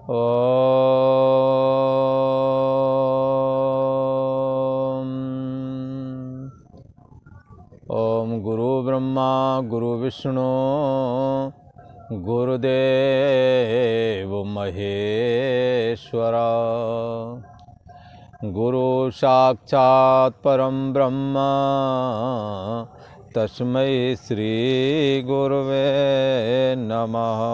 ओम ओम गुरु ब्रह्मा गुरु विष्णु गुरुदेव महेश्वरा गुरु साक्षात् परम ब्रह्म तस्मै श्री गुरुवे नमः।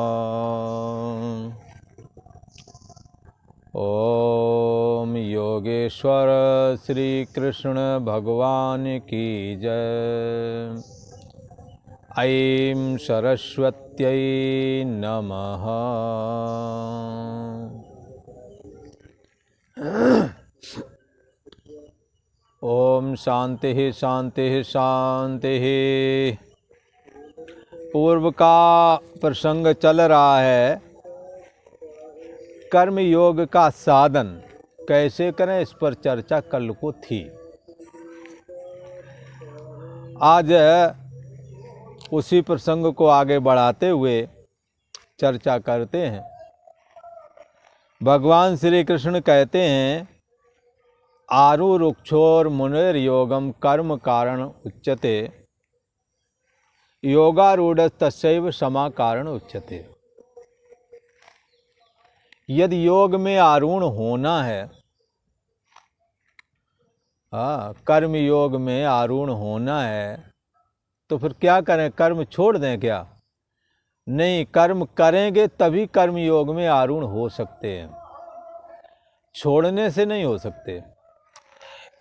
ओम योगेश्वर श्री कृष्ण भगवान की जय। ऐं सरस्वत्यै नमः। ओम शांति शांति शांति। पूर्व का प्रसंग चल रहा है, कर्म योग का साधन कैसे करें, इस पर चर्चा कल को थी। आज उसी प्रसंग को आगे बढ़ाते हुए चर्चा करते हैं। भगवान श्री कृष्ण कहते हैं, आरुरुक्षोर मुनेर योगम कर्म कारण उच्यते, योगारूढ़ तस्यैव समा कारण उच्यते। यदि योग में आरूढ़ होना है, कर्म योग में आरूढ़ होना है, तो फिर क्या करें? कर्म छोड़ दें क्या? नहीं, कर्म करेंगे तभी कर्म योग में आरूढ़ हो सकते हैं, छोड़ने से नहीं हो सकते।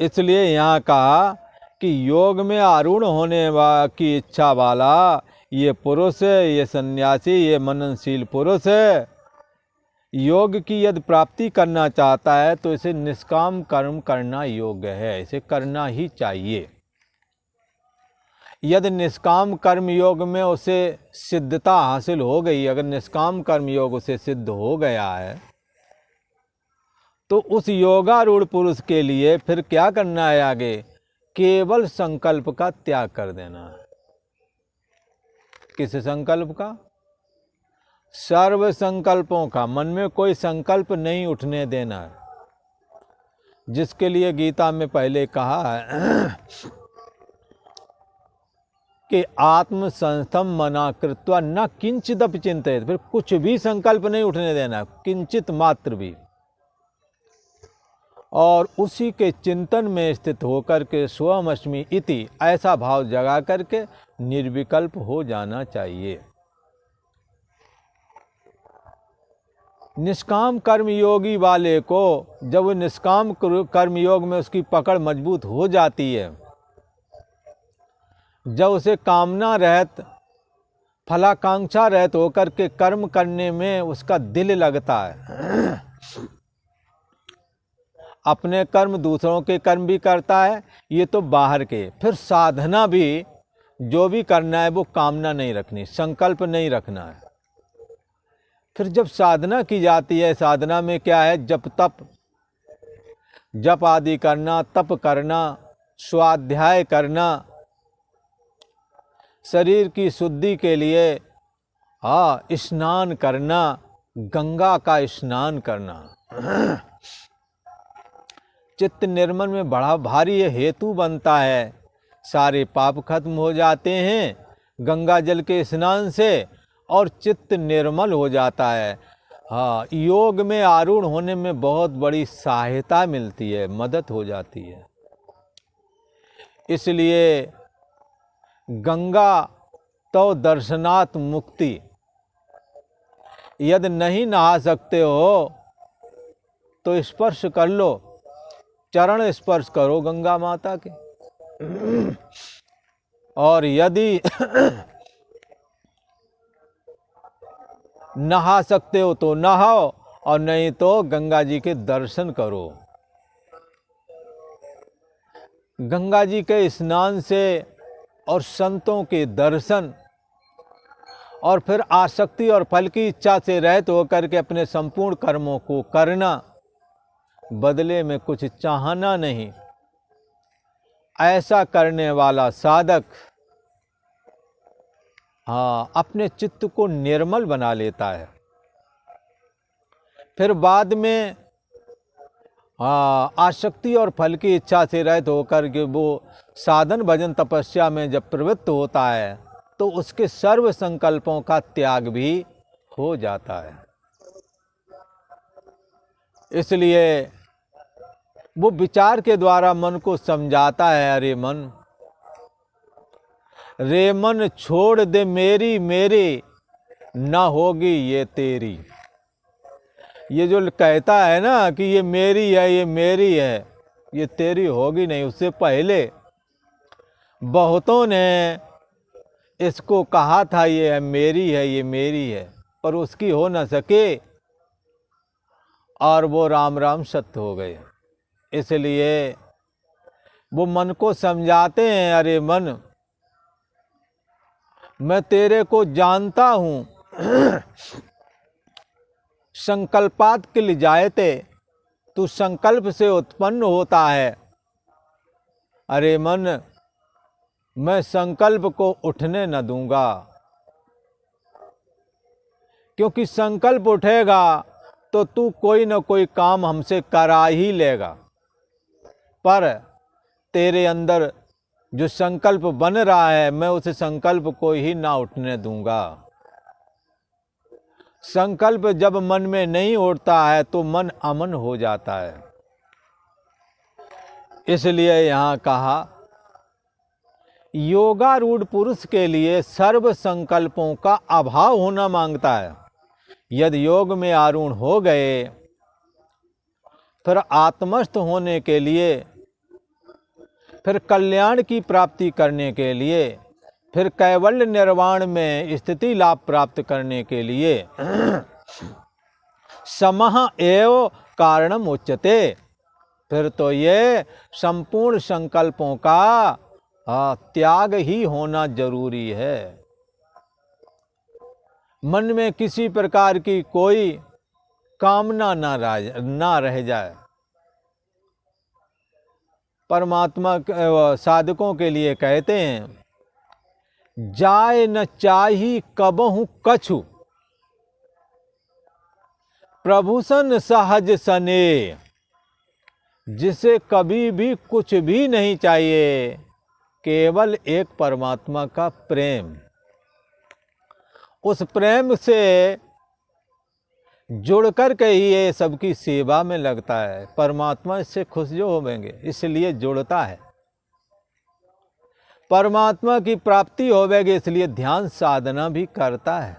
इसलिए यहाँ कहा कि योग में आरूढ़ होने की इच्छा वाला ये पुरुष है, ये सन्यासी, ये मननशील पुरुष है, योग की यदि प्राप्ति करना चाहता है तो इसे निष्काम कर्म करना योग्य है, इसे करना ही चाहिए। यदि निष्काम कर्म योग में उसे सिद्धता हासिल हो गई, अगर निष्काम कर्म योग उसे सिद्ध हो गया है, तो उस योगारूढ़ पुरुष के लिए फिर क्या करना है? आगे केवल संकल्प का त्याग कर देना है। किस संकल्प का? सर्व संकल्पों का। मन में कोई संकल्प नहीं उठने देना है, जिसके लिए गीता में पहले कहा है कि आत्म संस्थम मना कृत्वा न किंचिदपि चिंतित। फिर कुछ भी संकल्प नहीं उठने देना, किंचित मात्र भी। और उसी के चिंतन में स्थित होकर के स्वमस्मि इति ऐसा भाव जगा करके निर्विकल्प हो जाना चाहिए। निष्काम कर्मयोगी वाले को जब वो निष्काम कर्मयोग में उसकी पकड़ मजबूत हो जाती है, जब उसे कामना रहित, फलाकांक्षा रहित होकर के कर्म करने में उसका दिल लगता है, अपने कर्म दूसरों के कर्म भी करता है, ये तो बाहर के। फिर साधना भी जो भी करना है वो कामना नहीं रखनी, संकल्प नहीं रखना है। फिर जब साधना की जाती है, साधना में क्या है? जप तप, जप आदि करना, तप करना, स्वाध्याय करना, शरीर की शुद्धि के लिए स्नान करना, गंगा का स्नान करना, चित्त निर्मल में बड़ा भारी ये हेतु बनता है। सारे पाप खत्म हो जाते हैं गंगा जल के स्नान से और चित्त निर्मल हो जाता है। योग में आरूढ़ होने में बहुत बड़ी सहायता मिलती है, मदद हो जाती है। इसलिए गंगा तो दर्शनात् मुक्ति। यदि नहीं नहा सकते हो तो स्पर्श कर लो, चरण स्पर्श करो गंगा माता के। और यदि नहा सकते हो तो नहाओ, और नहीं तो गंगा जी के दर्शन करो। गंगा जी के स्नान से और संतों के दर्शन और फिर आसक्ति और फल की इच्छा से रहित होकर के अपने संपूर्ण कर्मों को करना, बदले में कुछ चाहना नहीं, ऐसा करने वाला साधक अपने चित्त को निर्मल बना लेता है। फिर बाद में आसक्ति और फल की इच्छा से रहित होकर के वो साधन भजन तपस्या में जब प्रवृत्त होता है तो उसके सर्व संकल्पों का त्याग भी हो जाता है। इसलिए वो विचार के द्वारा मन को समझाता है, अरे मन, रे मन छोड़ दे मेरी मेरी, ना होगी ये तेरी। ये जो कहता है ना कि ये मेरी है, ये मेरी है, ये तेरी होगी नहीं। उससे पहले बहुतों ने इसको कहा था ये मेरी है, ये मेरी है, पर उसकी हो न सके और वो राम राम सत्य हो गए। इसलिए वो मन को समझाते हैं, अरे मन, मैं तेरे को जानता हूं, संकल्पात किल जायते, तू संकल्प से उत्पन्न होता है। अरे मन, मैं संकल्प को उठने न दूंगा, क्योंकि संकल्प उठेगा तो तू कोई न कोई काम हमसे करा ही लेगा। पर तेरे अंदर जो संकल्प बन रहा है, मैं उस संकल्प को ही ना उठने दूंगा। संकल्प जब मन में नहीं उठता है तो मन अमन हो जाता है। इसलिए यहाँ कहा, योगारूढ़ पुरुष के लिए सर्व संकल्पों का अभाव होना मांगता है। यदि योग में आरूढ़ हो गए, फिर आत्मस्थ होने के लिए, फिर कल्याण की प्राप्ति करने के लिए, फिर कैवल्य निर्वाण में स्थिति लाभ प्राप्त करने के लिए समः एव कारणम उच्यते, फिर तो ये संपूर्ण संकल्पों का त्याग ही होना जरूरी है। मन में किसी प्रकार की कोई कामना ना रह जाए। परमात्मा साधकों के लिए कहते हैं, जाय न चाही कबहु कछु, प्रभुसन सहज सने। जिसे कभी भी कुछ भी नहीं चाहिए, केवल एक परमात्मा का प्रेम। उस प्रेम से जुड़ कर के ही ये सबकी सेवा में लगता है। परमात्मा इससे खुश जो होवेंगे, इसलिए जुड़ता है। परमात्मा की प्राप्ति होवेगी, इसलिए ध्यान साधना भी करता है।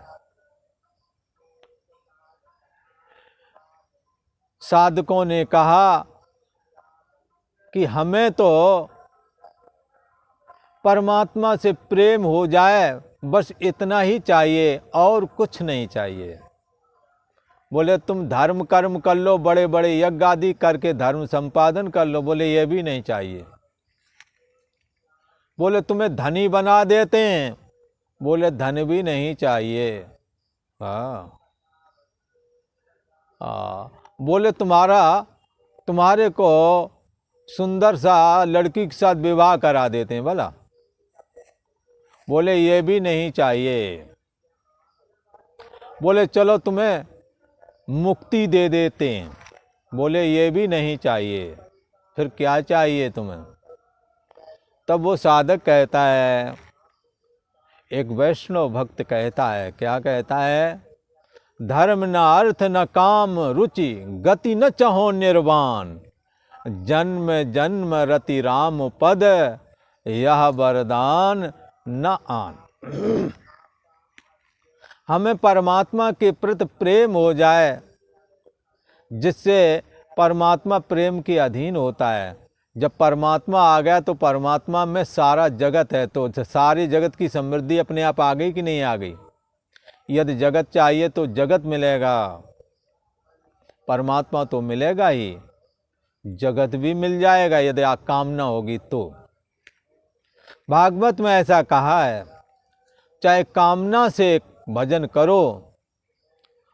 साधकों ने कहा कि हमें तो परमात्मा से प्रेम हो जाए, बस इतना ही चाहिए और कुछ नहीं चाहिए। बोले तुम धर्म कर्म कर लो, बड़े बड़े यज्ञ आदि करके धर्म संपादन कर लो, बोले ये भी नहीं चाहिए। बोले तुम्हें धनी बना देते हैं, बोले धन भी नहीं चाहिए। बोले तुम्हारे को सुंदर सा लड़की के साथ विवाह करा देते हैं, बोला, बोले ये भी नहीं चाहिए। बोले चलो तुम्हें मुक्ति दे देते हैं, बोले ये भी नहीं चाहिए। फिर क्या चाहिए तुम्हें? तब वो साधक कहता है, एक वैष्णव भक्त कहता है, क्या कहता है? धर्म न अर्थ न काम रुचि, गति न चाहो निर्वाण, जन्म जन्म रति राम पद, यह वरदान न आन। हमें परमात्मा के प्रति प्रेम हो जाए, जिससे परमात्मा प्रेम के अधीन होता है। जब परमात्मा आ गया तो परमात्मा में सारा जगत है, तो सारी जगत की समृद्धि अपने आप आ गई कि नहीं आ गई? यदि जगत चाहिए तो जगत मिलेगा, परमात्मा तो मिलेगा ही, जगत भी मिल जाएगा यदि कामना होगी तो। भागवत में ऐसा कहा है, चाहे कामना से भजन करो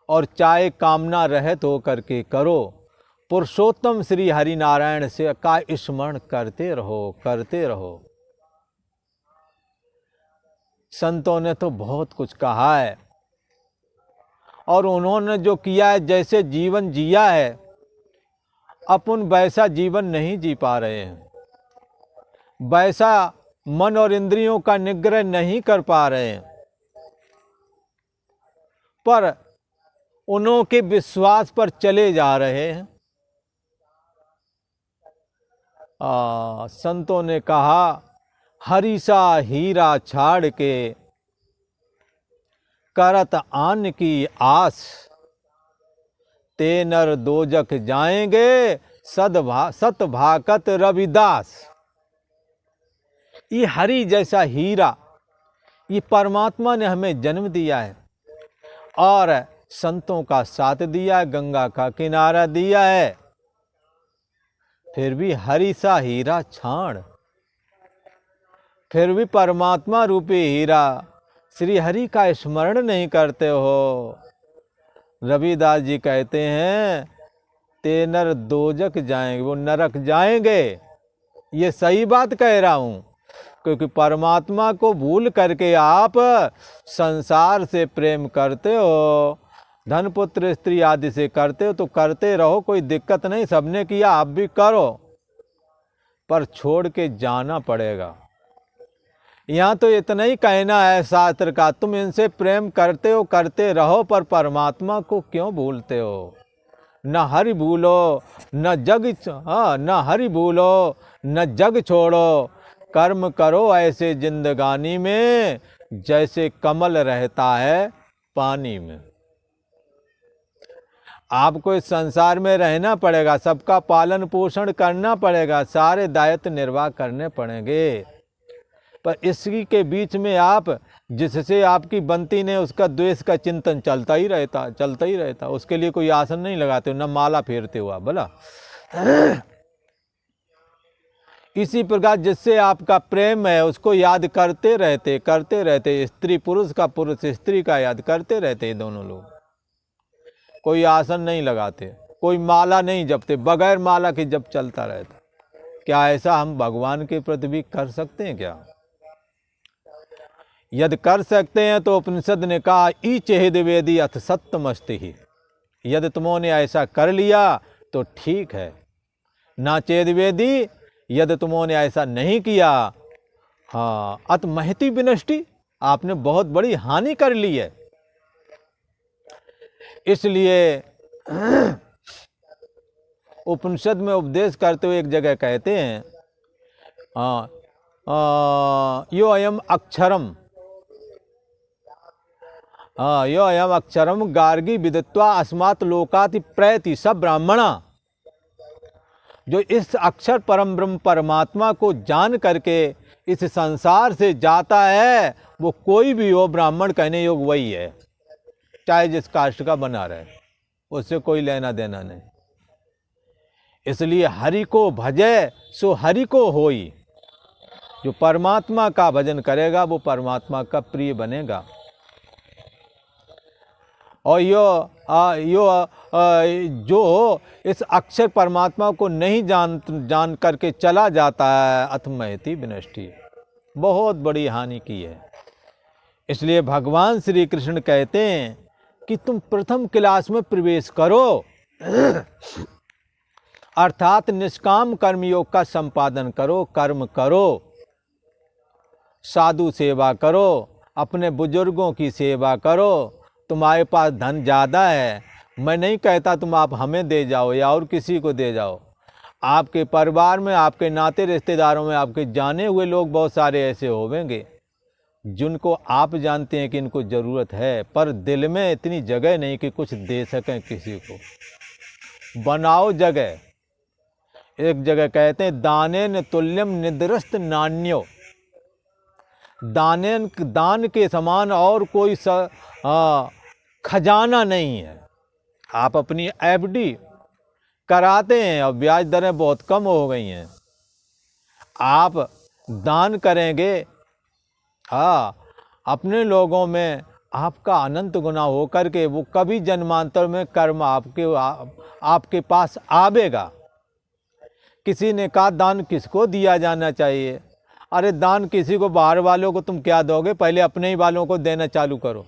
और चाहे कामना रहित हो करके करो, पुरुषोत्तम श्री हरि नारायण से का स्मरण करते रहो, करते रहो। संतों ने तो बहुत कुछ कहा है और उन्होंने जो किया है, जैसे जीवन जिया है, अपन वैसा जीवन नहीं जी पा रहे हैं, वैसा मन और इंद्रियों का निग्रह नहीं कर पा रहे हैं। पर उनके विश्वास पर चले जा रहे हैं। संतों ने कहा, हरीसा हीरा छाड़ के करत आन की आस, ते नर दोजक जाएंगे सत भाकत रविदास। ये हरि जैसा हीरा, ये परमात्मा ने हमें जन्म दिया है और संतों का साथ दिया है, गंगा का किनारा दिया है, फिर भी हरि सा हीरा छाड़, फिर भी परमात्मा रूपी हीरा श्री हरि का स्मरण नहीं करते हो। रविदास जी कहते हैं, ते नर दोजक जाएंगे, वो नरक जाएंगे। ये सही बात कह रहा हूँ, क्योंकि परमात्मा को भूल करके आप संसार से प्रेम करते हो, धन पुत्र स्त्री आदि से करते हो, तो करते रहो, कोई दिक्कत नहीं, सबने किया आप भी करो, पर छोड़ के जाना पड़ेगा। यहाँ तो इतना ही कहना है शास्त्र का, तुम इनसे प्रेम करते हो, करते रहो, पर परमात्मा को क्यों भूलते हो। न हरि भूलो न जग, न हरि भूलो न जग छोड़ो, कर्म करो ऐसे जिंदगानी में, जैसे कमल रहता है पानी में। आपको इस संसार में रहना पड़ेगा, सबका पालन पोषण करना पड़ेगा, सारे दायित्व निर्वाह करने पड़ेंगे, पर इसी के बीच में आप जिससे आपकी बनती नहीं, उसका द्वेष का चिंतन चलता ही रहता, उसके लिए कोई आसन नहीं लगाते हो, न माला फेरते हो आप भला। इसी प्रकार जिससे आपका प्रेम है, उसको याद करते रहते, स्त्री पुरुष का, पुरुष स्त्री का याद करते रहते, दोनों लोग कोई आसन नहीं लगाते, कोई माला नहीं जपते, बगैर माला के जप चलता रहता। क्या ऐसा हम भगवान के प्रति भी कर सकते हैं क्या? यदि कर सकते हैं तो उपनिषद ने कहा, ई चेहिद वेदी अथ सत्यमस्ति ही, यदि तुमने ऐसा कर लिया तो ठीक है, ना चेद वेदी, यदि तुमने ऐसा नहीं किया, हाँ, अत महती विनष्टि, आपने बहुत बड़ी हानि कर ली है। इसलिए उपनिषद में उपदेश करते हुए एक जगह कहते हैं, यो अयम अक्षरम, यो अयम अक्षरम गार्गी विदित्वा अस्मात् लोकाति प्रयति सब ब्राह्मणा। जो इस अक्षर परम ब्रह्म परमात्मा को जान करके इस संसार से जाता है, वो कोई भी हो, ब्राह्मण कहने योग वही है, चाहे जिस कास्ट का बना रहे, उससे कोई लेना देना नहीं। इसलिए हरि को भजे सो हरि को होई, जो परमात्मा का भजन करेगा वो परमात्मा का प्रिय बनेगा। और जो इस अक्षर परमात्मा को नहीं जान करके चला जाता है, अथमयति विनष्टि, बहुत बड़ी हानि की है। इसलिए भगवान श्री कृष्ण कहते हैं कि तुम प्रथम क्लास में प्रवेश करो, अर्थात निष्काम कर्मयोग का संपादन करो, कर्म करो, साधु सेवा करो, अपने बुजुर्गों की सेवा करो। तुम्हारे पास धन ज़्यादा है, मैं नहीं कहता तुम आप हमें दे जाओ या और किसी को दे जाओ, आपके परिवार में, आपके नाते रिश्तेदारों में, आपके जाने हुए लोग बहुत सारे ऐसे होंगे जिनको आप जानते हैं कि इनको ज़रूरत है, पर दिल में इतनी जगह नहीं कि कुछ दे सकें किसी को। बनाओ जगह। एक जगह कहते हैं, दानेन तुल्यम निद्रस्त नान्यो, दान के समान और कोई खजाना नहीं है। आप अपनी एफडी कराते हैं और ब्याज दरें बहुत कम हो गई हैं, आप दान करेंगे, अपने लोगों में आपका अनंत गुना हो करके वो कभी जन्मांतर में कर्म आपके पास आवेगा। किसी ने कहा दान किसको दिया जाना चाहिए? अरे दान किसी को, बाहर वालों को तुम क्या दोगे, पहले अपने ही वालों को देना चालू करो,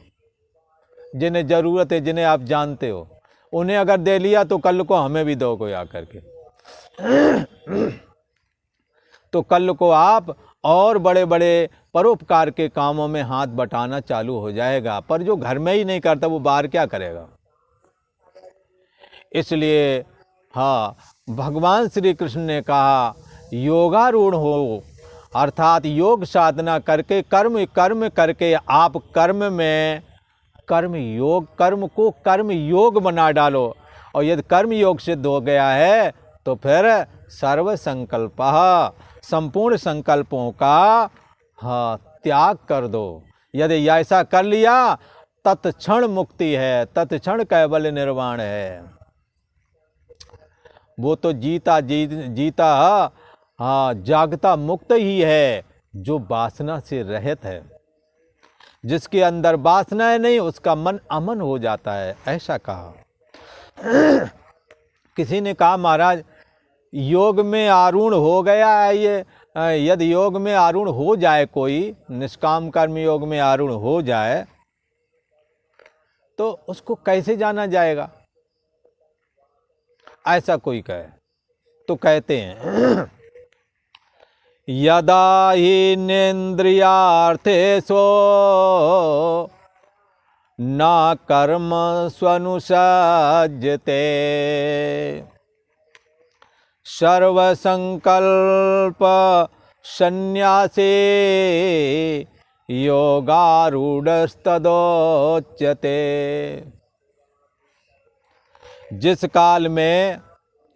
जिन्हें ज़रूरत है, जिन्हें आप जानते हो, उन्हें अगर दे लिया तो कल को हमें भी दो कोई आकर के। तो कल को आप और बड़े बड़े परोपकार के कामों में हाथ बटाना चालू हो जाएगा। पर जो घर में ही नहीं करता वो बाहर क्या करेगा। इसलिए हाँ, भगवान श्री कृष्ण ने कहा योगारूढ़ हो, अर्थात योग साधना करके कर्म करके आप कर्म को कर्म योग बना डालो। और यदि कर्म योग सिद्ध हो गया है तो फिर सर्व संकल्प, संपूर्ण संकल्पों का हाँ त्याग कर दो। यदि ऐसा कर लिया तत्क्षण मुक्ति है, तत्क्षण कैवल्य निर्वाण है। वो तो जीता हाँ जागता मुक्त ही है जो वासना से रहित है। जिसके अंदर वासनाएं नहीं उसका मन अमन हो जाता है, ऐसा कहा। किसी ने कहा महाराज योग में आरूढ़ हो गया है ये, यदि योग में आरूढ़ हो जाए, कोई निष्काम कर्म योग में आरूढ़ हो जाए तो उसको कैसे जाना जाएगा, ऐसा कोई कहे तो कहते हैं यदा हि नेन्द्रियार्थेषु न कर्म स्वनुसज्जते सर्वसंकल्प संन्यासे योगारूढ़स्तदोच्यते। जिस काल में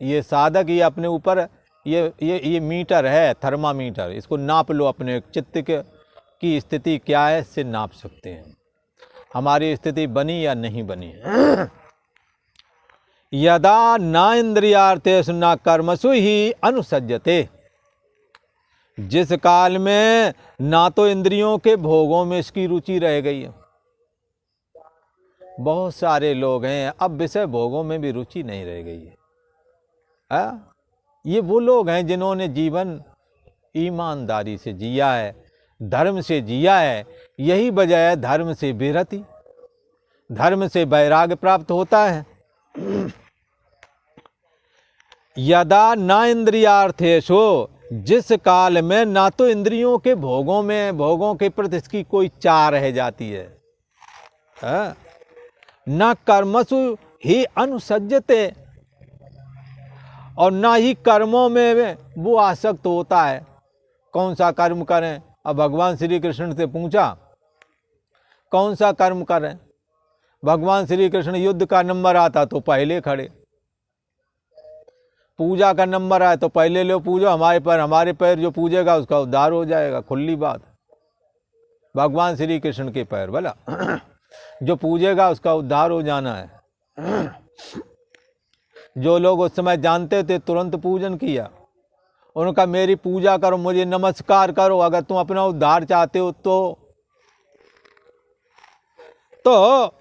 ये साधक, ये अपने ऊपर ये मीटर है, थर्मामीटर, इसको नाप लो, अपने चित्त की स्थिति क्या है इससे नाप सकते हैं हमारी स्थिति बनी या नहीं बनी। यदा न इंद्रियार्थेषु न कर्मसु ही अनुसज्जते। जिस काल में ना तो इंद्रियों के भोगों में इसकी रुचि रह गई है, बहुत सारे लोग हैं अब विषय भोगों में भी रुचि नहीं रह गई है। ये वो लोग हैं जिन्होंने जीवन ईमानदारी से जिया है, धर्म से जिया है। यही वजह है धर्म से विरति, धर्म से वैराग्य प्राप्त होता है। यदा न इंद्रियार्थेषु, जिस काल में ना तो इंद्रियों के भोगों के प्रति इसकी कोई चाह रह जाती है, न कर्मसु ही अनुसज्जते, और ना ही कर्मों में वो आसक्त होता है। कौन सा कर्म करें, अब भगवान श्री कृष्ण से पूछा कौन सा कर्म करें। भगवान श्री कृष्ण युद्ध का नंबर आता तो पहले खड़े, पूजा का नंबर आए तो पहले लो पूजो, हमारे पैर जो पूजेगा उसका उद्धार हो जाएगा। खुली बात, भगवान श्री कृष्ण के पैर भला जो पूजेगा उसका उद्धार हो जाना है। जो लोग उस समय जानते थे तुरंत पूजन किया, उनका मेरी पूजा करो, मुझे नमस्कार करो अगर तुम अपना उद्धार चाहते हो तो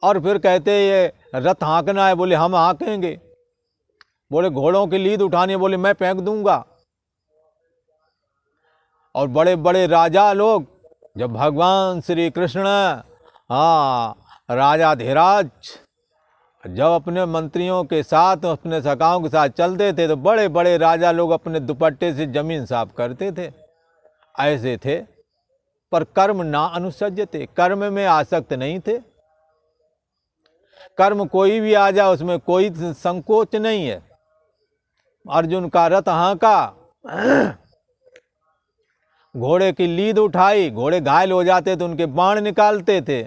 और फिर कहते ये रथ हाँकना है, बोले हम हाँकेंगे। बोले घोड़ों की लीद उठानी है, बोले मैं फेंक दूंगा। और बड़े बड़े राजा लोग जब भगवान श्री कृष्ण राजाधिराज जब अपने मंत्रियों के साथ, अपने सखाओं के साथ चलते थे तो बड़े बड़े राजा लोग अपने दुपट्टे से जमीन साफ करते थे, ऐसे थे। पर कर्म ना अनुसज्जते, कर्म में आसक्त नहीं थे। कर्म कोई भी आ जाए उसमें कोई संकोच नहीं है। अर्जुन का रथ हाँका, घोड़े की लीद उठाई, घोड़े घायल हो जाते तो उनके बाण निकालते थे।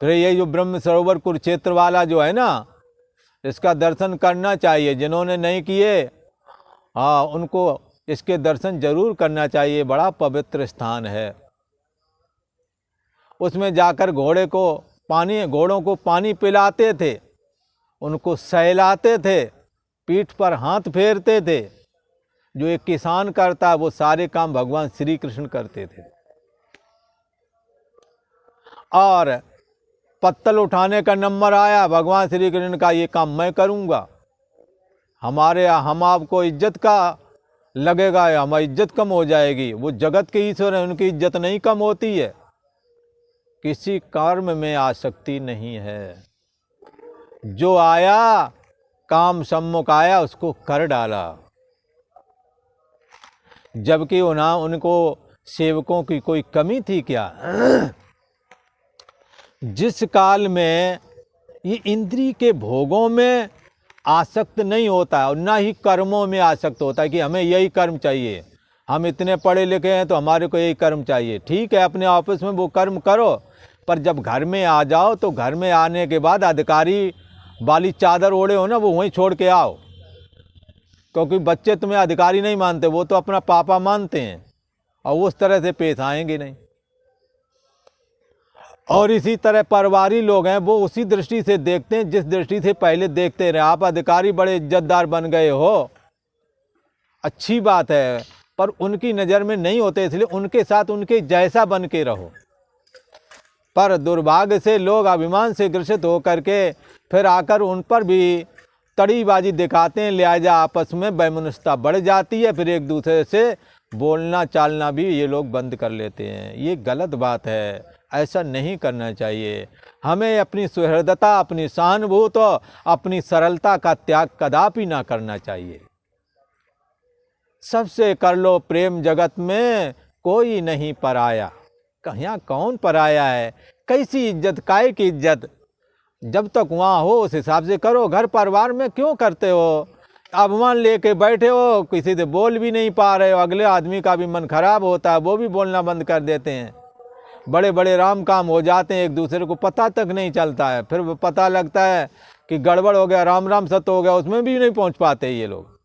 फिर ये जो ब्रह्म सरोवर कुरुक्षेत्र वाला जो है ना, इसका दर्शन करना चाहिए। जिन्होंने नहीं किए उनको इसके दर्शन जरूर करना चाहिए। बड़ा पवित्र स्थान है। उसमें जाकर घोड़ों को पानी पिलाते थे, उनको सहलाते थे, पीठ पर हाथ फेरते थे। जो एक किसान करता है वो सारे काम भगवान श्री कृष्ण करते थे। और पत्तल उठाने का नंबर आया, भगवान श्री कृष्ण का ये काम मैं करूंगा। हम आपको इज्जत का लगेगा, हमारी इज्जत कम हो जाएगी। वो जगत के ईश्वर हैं, उनकी इज्जत नहीं कम होती है। किसी कर्म में आसक्ति नहीं है। जो आया काम सम्मुख आया उसको कर डाला। जबकि उनको सेवकों की कोई कमी थी क्या? जिस काल में ये इंद्रिय के भोगों में आसक्त नहीं होता और ना ही कर्मों में आसक्त होता है कि हमें यही कर्म चाहिए, हम इतने पढ़े लिखे हैं तो हमारे को यही कर्म चाहिए। ठीक है, अपने ऑफिस में वो कर्म करो, पर जब घर में आ जाओ तो घर में आने के बाद अधिकारी वाली चादर ओढ़े हो ना, वो वहीं छोड़ के आओ। क्योंकि बच्चे तुम्हें अधिकारी नहीं मानते, वो तो अपना पापा मानते हैं और उस तरह से पेश आएंगे नहीं। और इसी तरह परिवारी लोग हैं, वो उसी दृष्टि से देखते हैं जिस दृष्टि से पहले देखते रहे। आप अधिकारी बड़े इज्जतदार बन गए हो, अच्छी बात है, पर उनकी नज़र में नहीं होते, इसलिए उनके साथ उनके जैसा बन के रहो। पर दुर्भाग्य से लोग अभिमान से ग्रसित होकर के फिर आकर उन पर भी तड़ीबाजी दिखाते हैं, लिहाजा आपस में वैमनस्यता बढ़ जाती है। फिर एक दूसरे से बोलना चालना भी ये लोग बंद कर लेते हैं। ये गलत बात है, ऐसा नहीं करना चाहिए। हमें अपनी सुहृदता, अपनी सहानुभूति, अपनी सरलता का त्याग कदापि ना करना चाहिए। सबसे कर लो प्रेम, जगत में कोई नहीं पराया। यहाँ कौन पराया है? कैसी इज्जत, काहे की इज्जत? जब तक वहाँ हो उस हिसाब से करो। घर परिवार में क्यों करते हो? अभिमान लेके बैठे हो, किसी से बोल भी नहीं पा रहे हो, अगले आदमी का भी मन खराब होता है, वो भी बोलना बंद कर देते हैं। बड़े बड़े राम काम हो जाते हैं, एक दूसरे को पता तक नहीं चलता है। फिर पता लगता है कि गड़बड़ हो गया, राम राम सत्य हो गया, उसमें भी नहीं पहुँच पाते ये लोग।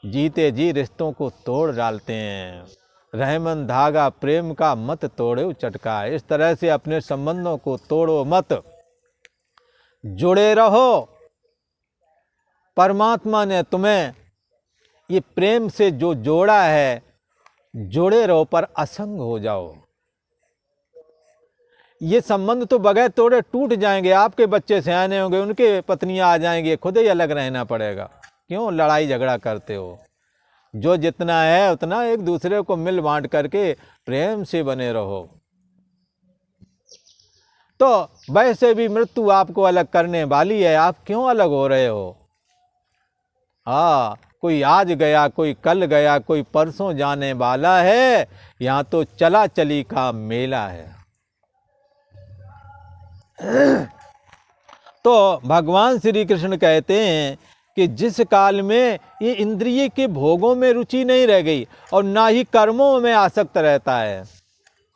जीते जी रिश्तों को तोड़ डालते हैं। रहमन धागा प्रेम का मत तोड़ो चटका। इस तरह से अपने संबंधों को तोड़ो मत, जुड़े रहो। परमात्मा ने तुम्हें ये प्रेम से जो जोड़ा है, जुड़े रहो, पर असंग हो जाओ। ये संबंध तो बगैर तोड़े टूट जाएंगे। आपके बच्चे सयाने होंगे, उनके पत्नियां आ जाएंगे, खुद ही अलग रहना पड़ेगा। क्यों लड़ाई झगड़ा करते हो? जो जितना है उतना एक दूसरे को मिल बांट करके प्रेम से बने रहो। तो वैसे भी मृत्यु आपको अलग करने वाली है, आप क्यों अलग हो रहे हो? हाँ, कोई आज गया, कोई कल गया, कोई परसों जाने वाला है। यहाँ तो चला चली का मेला है। तो भगवान श्री कृष्ण कहते हैं कि जिस काल में ये इंद्रिय के भोगों में रुचि नहीं रह गई और ना ही कर्मों में आसक्त रहता है,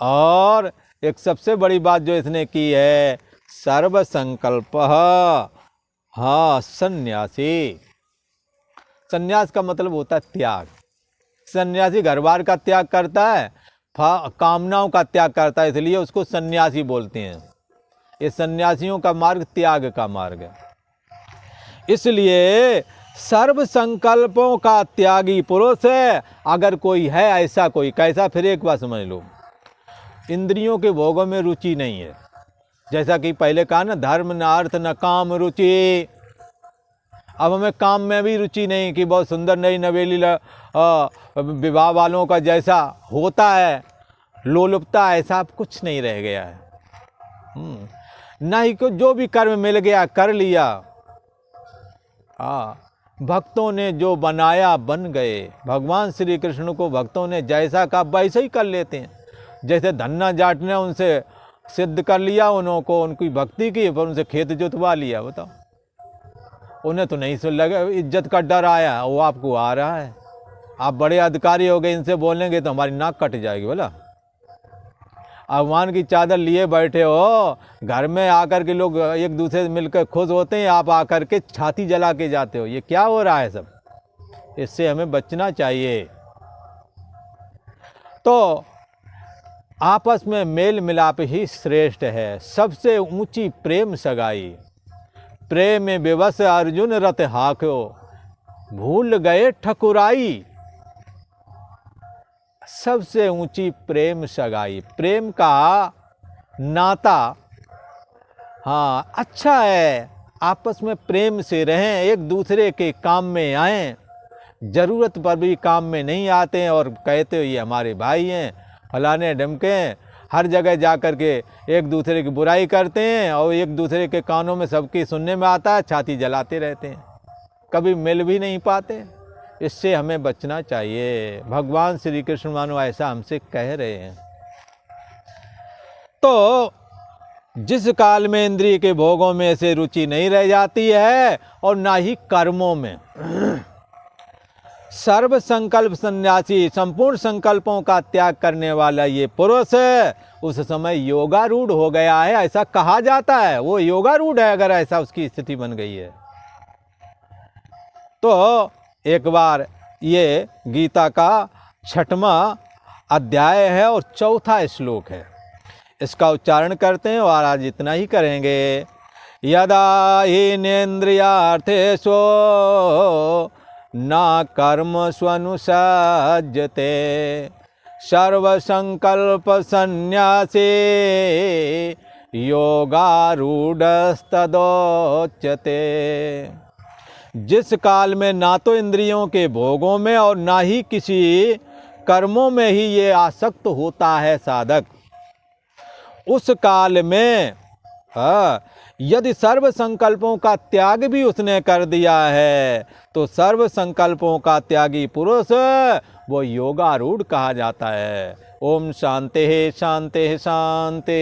और एक सबसे बड़ी बात जो इसने की है, सर्व संकल्प हाँ सन्यासी। सन्यास का मतलब होता है त्याग। सन्यासी घर बार का त्याग करता है, कामनाओं का त्याग करता है, इसलिए उसको सन्यासी बोलते हैं। ये सन्यासियों का मार्ग त्याग का मार्ग है। इसलिए सर्व संकल्पों का त्यागी पुरुष है। अगर कोई है ऐसा, कोई कैसा? फिर एक बात समझ लो, इंद्रियों के भोगों में रुचि नहीं है। जैसा कि पहले कहा ना, धर्म न अर्थ न काम रुचि। अब हमें काम में भी रुचि नहीं कि बहुत सुंदर नई नवेली विवाह वालों का जैसा होता है लोलुपता, ऐसा अब कुछ नहीं रह गया है। ना ही को जो भी कर्म मिल गया कर लिया। भक्तों ने जो बनाया बन गए। भगवान श्री कृष्ण को भक्तों ने जैसा कहा वैसे ही कर लेते हैं। जैसे धन्ना जाट ने उनसे सिद्ध कर लिया, उनको उनकी भक्ति की, पर उनसे खेत जोतवा लिया। बताओ, उन्हें तो नहीं सुन लगे, इज्जत का डर आया, वो आपको आ रहा है। आप बड़े अधिकारी हो गए, इनसे बोलेंगे तो हमारी नाक कट जाएगी। बोला, अभिमान की चादर लिए बैठे हो, घर में आकर के लोग एक दूसरे से मिलकर खुश होते हैं, आप आकर के छाती जला के जाते हो। ये क्या हो रहा है सब? इससे हमें बचना चाहिए। तो आपस में मेल मिलाप ही श्रेष्ठ है। सबसे ऊंची प्रेम सगाई। प्रेम में विवश अर्जुन रथ हाक्यो, भूल गए ठकुराई। सबसे ऊंची प्रेम सगाई, प्रेम का नाता हाँ अच्छा है। आपस में प्रेम से रहें, एक दूसरे के काम में आएं। ज़रूरत पर भी काम में नहीं आते हैं और कहते हो ये हमारे भाई हैं, फलाने ढमके हैं। हर जगह जा कर के एक दूसरे की बुराई करते हैं और एक दूसरे के कानों में सबकी सुनने में आता है, छाती जलाते रहते हैं, कभी मिल भी नहीं पाते। इससे हमें बचना चाहिए। भगवान श्री कृष्ण मानो ऐसा हमसे कह रहे हैं। तो जिस काल में इंद्रिय के भोगों में से रुचि नहीं रह जाती है और ना ही कर्मों में, सर्व संकल्प सन्यासी, संपूर्ण संकल्पों का त्याग करने वाला ये पुरुष उस समय योगारूढ़ हो गया है, ऐसा कहा जाता है। वो योगारूढ़ है अगर ऐसा उसकी स्थिति बन गई है तो। एक बार ये गीता का 6वां अध्याय है और 4था श्लोक है, इसका उच्चारण करते हैं और आज इतना ही करेंगे। यदा हीनेन्द्रियार्थेषु न कर्म स्वनुसज्जते सर्वसंकल्प सन्यासी योगारूढ़स्तदोच्यते। जिस काल में ना तो इंद्रियों के भोगों में और ना ही किसी कर्मों में ही ये आसक्त होता है साधक, उस काल में यदि सर्व संकल्पों का त्याग भी उसने कर दिया है तो सर्व संकल्पों का त्यागी पुरुष वो योगारूढ़ कहा जाता है। ओम शांति शांति शांति।